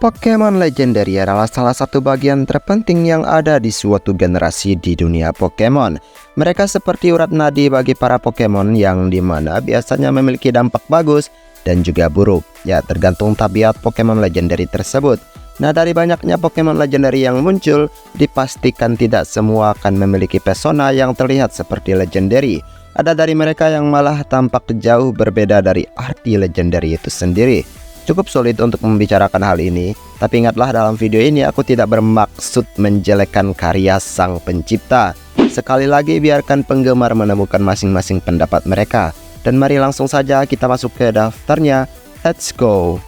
Pokemon Legendary adalah salah satu bagian terpenting yang ada di suatu generasi di dunia Pokemon. Mereka seperti urat nadi bagi para Pokemon yang dimana biasanya memiliki dampak bagus dan juga buruk. Ya, tergantung tabiat Pokemon Legendary tersebut. Nah, dari banyaknya Pokemon Legendary yang muncul, dipastikan tidak semua akan memiliki pesona yang terlihat seperti Legendary. Ada dari mereka yang malah tampak jauh berbeda dari arti Legendary itu sendiri. Cukup sulit untuk membicarakan hal ini, tapi ingatlah dalam video ini aku tidak bermaksud menjelekkan karya sang pencipta. Sekali lagi biarkan penggemar menemukan masing-masing pendapat mereka. Dan mari langsung saja kita masuk ke daftarnya. Let's go.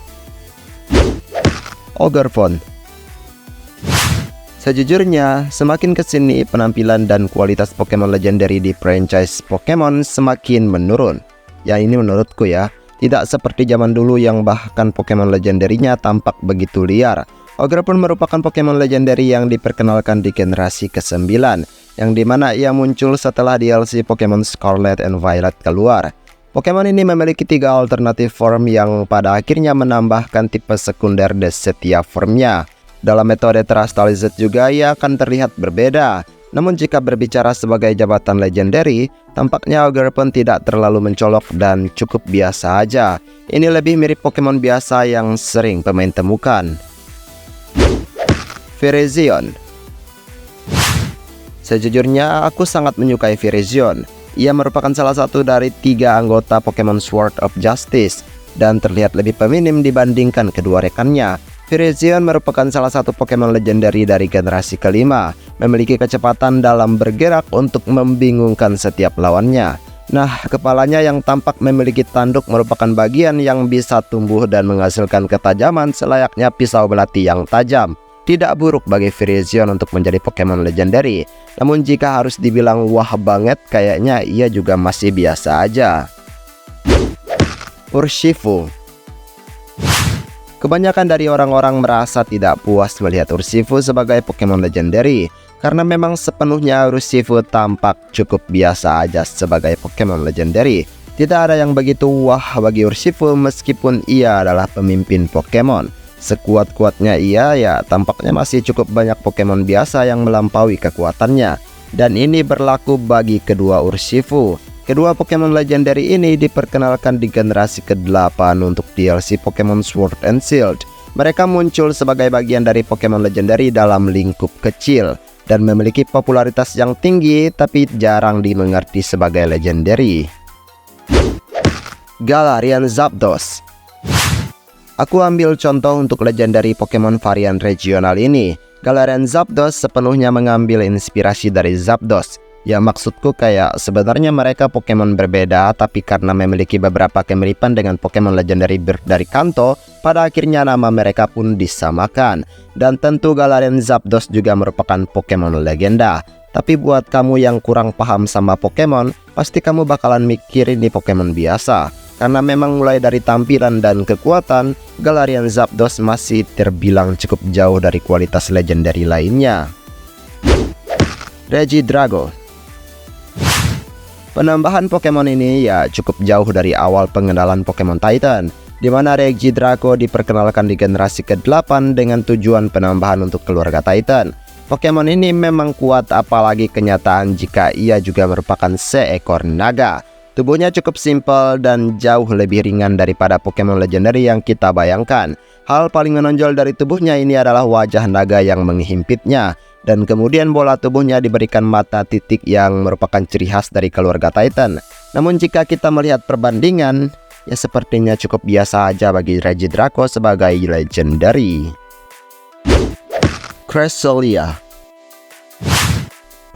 Ogrefon. Sejujurnya, semakin kesini penampilan dan kualitas Pokemon Legendary di franchise Pokemon semakin menurun. Ya, ini menurutku ya. Tidak seperti zaman dulu yang bahkan Pokemon Legendary-nya tampak begitu liar. Ogrefon merupakan Pokemon Legendary yang diperkenalkan di generasi ke-9, yang dimana ia muncul setelah DLC Pokemon Scarlet and Violet keluar. Pokemon ini memiliki 3 alternatif form yang pada akhirnya menambahkan tipe sekunder di setiap formnya. Dalam metode Terastalized juga ia akan terlihat berbeda. Namun jika berbicara sebagai jabatan Legendary, tampaknya Ogrefon tidak terlalu mencolok dan cukup biasa aja. Ini lebih mirip Pokemon biasa yang sering pemain temukan. Virizion. Sejujurnya aku sangat menyukai Virizion. Ia merupakan salah satu dari 3 anggota Pokemon Sword of Justice dan terlihat lebih feminim dibandingkan kedua rekannya. Virizion merupakan salah satu Pokemon Legendary dari generasi kelima, memiliki kecepatan dalam bergerak untuk membingungkan setiap lawannya. Nah, kepalanya yang tampak memiliki tanduk merupakan bagian yang bisa tumbuh dan menghasilkan ketajaman selayaknya pisau belati yang tajam. Tidak buruk bagi Virizion untuk menjadi Pokemon Legendary, namun jika harus dibilang wah banget, kayaknya ia juga masih biasa aja. Urshifu. Kebanyakan dari orang-orang merasa tidak puas melihat Urshifu sebagai Pokemon Legendary, karena memang sepenuhnya Urshifu tampak cukup biasa aja sebagai Pokemon Legendary. Tidak ada yang begitu wah bagi Urshifu meskipun ia adalah pemimpin Pokemon. Sekuat-kuatnya ia ya tampaknya masih cukup banyak Pokemon biasa yang melampaui kekuatannya. Dan ini berlaku bagi kedua Urshifu. Kedua Pokemon Legendary ini diperkenalkan di generasi ke-8 untuk DLC Pokemon Sword and Shield. Mereka muncul sebagai bagian dari Pokemon Legendary dalam lingkup kecil dan memiliki popularitas yang tinggi tapi jarang dimengerti sebagai Legendary. Galarian Zapdos. Aku ambil contoh untuk Legendary Pokemon varian regional ini. Galarian Zapdos sepenuhnya mengambil inspirasi dari Zapdos. Ya, maksudku kayak sebenarnya mereka Pokemon berbeda, tapi karena memiliki beberapa kemiripan dengan Pokemon Legendary dari Kanto, pada akhirnya nama mereka pun disamakan. Dan tentu Galarian Zapdos juga merupakan Pokemon legenda. Tapi buat kamu yang kurang paham sama Pokemon, pasti kamu bakalan mikir ini Pokemon biasa. Karena memang mulai dari tampilan dan kekuatan, Galarian Zapdos masih terbilang cukup jauh dari kualitas Legendary lainnya. Regidrago. Penambahan Pokemon ini ya cukup jauh dari awal pengenalan Pokemon Titan, di mana Regidrago diperkenalkan di generasi ke-8 dengan tujuan penambahan untuk keluarga Titan. Pokemon ini memang kuat, apalagi kenyataan jika ia juga merupakan seekor naga. Tubuhnya cukup simpel dan jauh lebih ringan daripada Pokemon Legendary yang kita bayangkan. Hal paling menonjol dari tubuhnya ini adalah wajah naga yang menghimpitnya. Dan kemudian bola tubuhnya diberikan mata titik yang merupakan ciri khas dari keluarga Titan. Namun jika kita melihat perbandingan, ya sepertinya cukup biasa aja bagi Regidrago sebagai Legendary. Cresselia.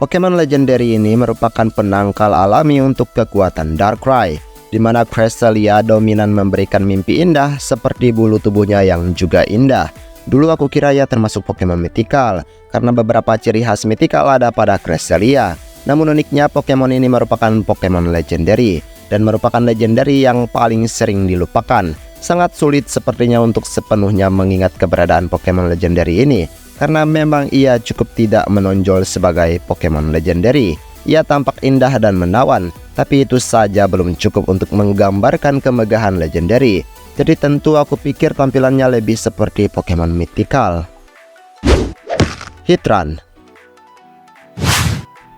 Pokemon Legendary ini merupakan penangkal alami untuk kekuatan Darkrai, di mana Cresselia dominan memberikan mimpi indah seperti bulu tubuhnya yang juga indah. Dulu aku kira ia termasuk Pokemon mythical, karena beberapa ciri khas mythical ada pada Cresselia. Namun uniknya Pokemon ini merupakan Pokemon Legendary, dan merupakan Legendary yang paling sering dilupakan. Sangat sulit sepertinya untuk sepenuhnya mengingat keberadaan Pokemon Legendary ini, karena memang ia cukup tidak menonjol sebagai Pokemon Legendary. Ia tampak indah dan menawan, tapi itu saja belum cukup untuk menggambarkan kemegahan Legendary. Jadi tentu aku pikir tampilannya lebih seperti Pokemon mythical. Heatran.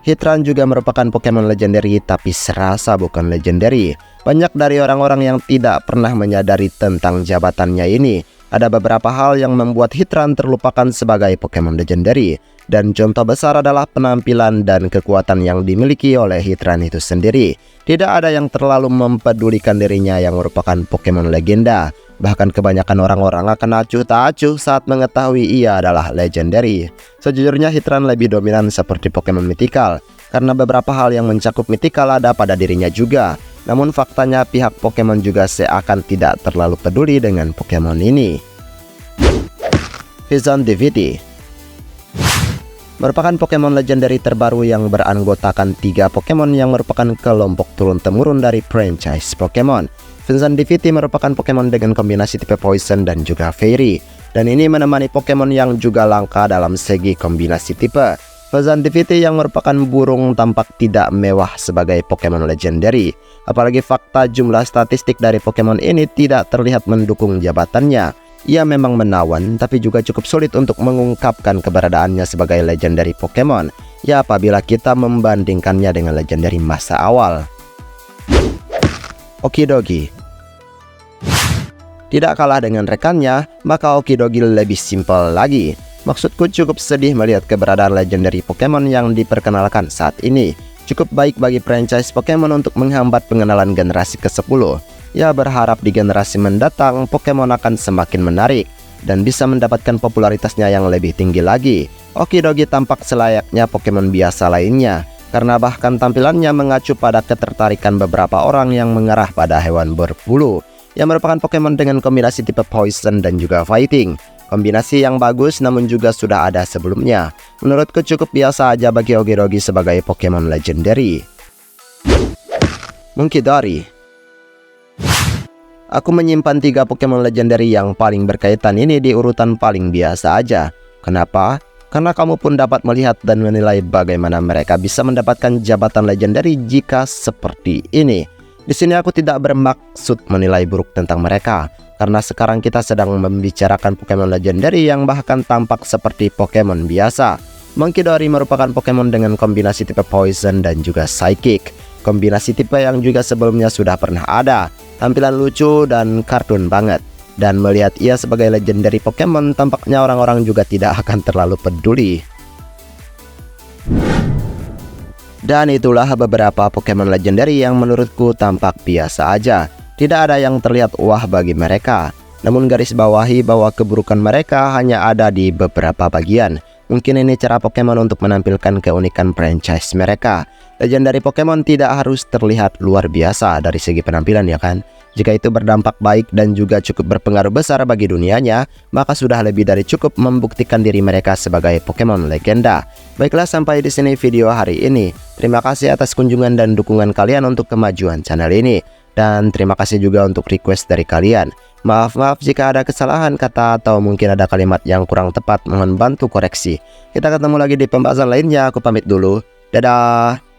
Heatran juga merupakan Pokemon legendary tapi serasa bukan legendary. Banyak dari orang-orang yang tidak pernah menyadari tentang jabatannya ini. Ada beberapa hal yang membuat Heatran terlupakan sebagai Pokemon legendary. Dan contoh besar adalah penampilan dan kekuatan yang dimiliki oleh Heatran itu sendiri. Tidak ada yang terlalu mempedulikan dirinya yang merupakan Pokemon legenda. Bahkan kebanyakan orang-orang akan acuh tak acuh saat mengetahui ia adalah legendary. Sejujurnya Heatran lebih dominan seperti Pokemon mythical, karena beberapa hal yang mencakup mythical ada pada dirinya juga. Namun faktanya pihak Pokemon juga seakan tidak terlalu peduli dengan Pokemon ini. Fison DVT merupakan Pokemon legendary terbaru yang beranggotakan 3 Pokemon yang merupakan kelompok turun-temurun dari franchise Pokemon. Fison DVT merupakan Pokemon dengan kombinasi tipe Poison dan juga Fairy, dan ini menemani Pokemon yang juga langka dalam segi kombinasi tipe. Fison DVT yang merupakan burung tampak tidak mewah sebagai Pokemon legendary, apalagi fakta jumlah statistik dari Pokemon ini tidak terlihat mendukung jabatannya. Ia memang menawan, tapi juga cukup sulit untuk mengungkapkan keberadaannya sebagai legendary Pokemon, ya apabila kita membandingkannya dengan legendary masa awal. Okidogi. Tidak kalah dengan rekannya, maka Okidogi lebih simpel lagi. Maksudku cukup sedih melihat keberadaan legendary Pokemon yang diperkenalkan saat ini. Cukup baik bagi franchise Pokemon untuk menghambat pengenalan generasi ke-10. Ya berharap di generasi mendatang Pokemon akan semakin menarik dan bisa mendapatkan popularitasnya yang lebih tinggi lagi. Okidogi tampak selayaknya Pokemon biasa lainnya, karena bahkan tampilannya mengacu pada ketertarikan beberapa orang yang mengarah pada hewan berbulu, yang merupakan Pokemon dengan kombinasi tipe Poison dan juga Fighting. Kombinasi yang bagus namun juga sudah ada sebelumnya. Menurutku cukup biasa aja bagi Okidogi sebagai Pokemon legendary. Munkidori. Aku menyimpan 3 Pokemon legendary yang paling berkaitan ini di urutan paling biasa aja. Kenapa? Karena kamu pun dapat melihat dan menilai bagaimana mereka bisa mendapatkan jabatan legendary jika seperti ini. Di sini aku tidak bermaksud menilai buruk tentang mereka, karena sekarang kita sedang membicarakan Pokemon legendary yang bahkan tampak seperti Pokemon biasa. Munkidori merupakan Pokemon dengan kombinasi tipe Poison dan juga Psychic. Kombinasi tipe yang juga sebelumnya sudah pernah ada. Tampilan lucu dan kartun banget. Dan melihat ia sebagai legendary Pokemon, tampaknya orang-orang juga tidak akan terlalu peduli. Dan itulah beberapa Pokemon legendary yang menurutku tampak biasa aja. Tidak ada yang terlihat wah bagi mereka. Namun garis bawahi bahwa keburukan mereka hanya ada di beberapa bagian. Mungkin ini cara Pokemon untuk menampilkan keunikan franchise mereka. Legendary Pokemon tidak harus terlihat luar biasa dari segi penampilan, ya kan? Jika itu berdampak baik dan juga cukup berpengaruh besar bagi dunianya, maka sudah lebih dari cukup membuktikan diri mereka sebagai Pokemon legenda. Baiklah, sampai di sini video hari ini. Terima kasih atas kunjungan dan dukungan kalian untuk kemajuan channel ini. Dan terima kasih juga untuk request dari kalian. Maaf jika ada kesalahan kata atau mungkin ada kalimat yang kurang tepat, mohon bantu koreksi. Kita ketemu lagi di pembahasan lainnya, aku pamit dulu. Dadah.